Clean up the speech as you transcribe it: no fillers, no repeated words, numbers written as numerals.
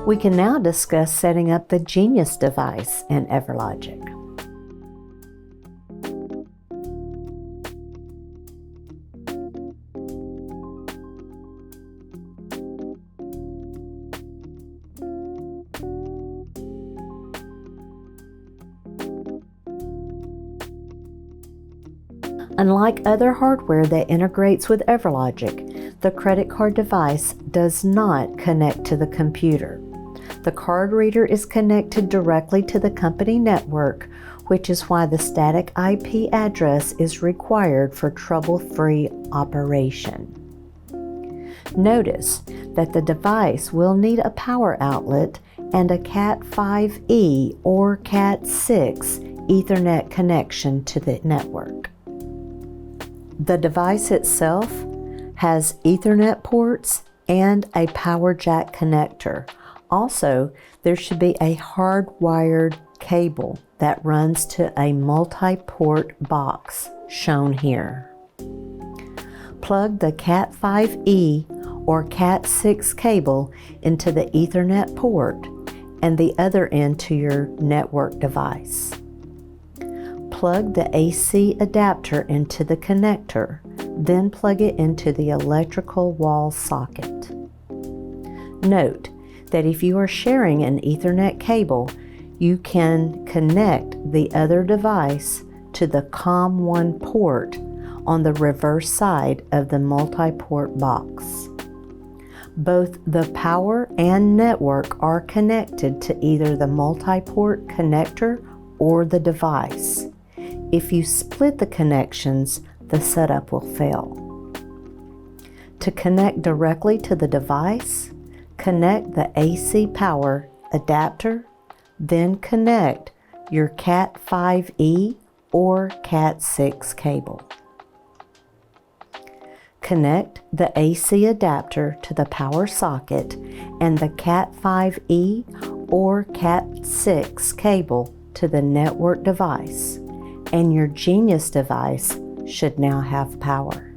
We can now discuss setting up the Genius device in EverLogic. Unlike other hardware that integrates with EverLogic, the credit card device does not connect to the computer. The card reader is connected directly to the company network, which is why the static IP address is required for trouble-free operation. Notice that the device will need a power outlet and a Cat5e or Cat6 Ethernet connection to the network. The device itself has Ethernet ports and a power jack connector. Also, there should be a hardwired cable that runs to a multi-port box, shown here. Plug the Cat5e or Cat6 cable into the Ethernet port and the other end to your network device. Plug the AC adapter into the connector, then plug it into the electrical wall socket. Note that if you are sharing an Ethernet cable, you can connect the other device to the COM1 port on the reverse side of the multi-port box. Both the power and network are connected to either the multi-port connector or the device. If you split the connections, the setup will fail. To connect directly to the device, connect the AC power adapter, then connect your Cat5e or Cat6 cable. Connect the AC adapter to the power socket and the Cat5e or Cat6 cable to the network device, and your Genius device should now have power.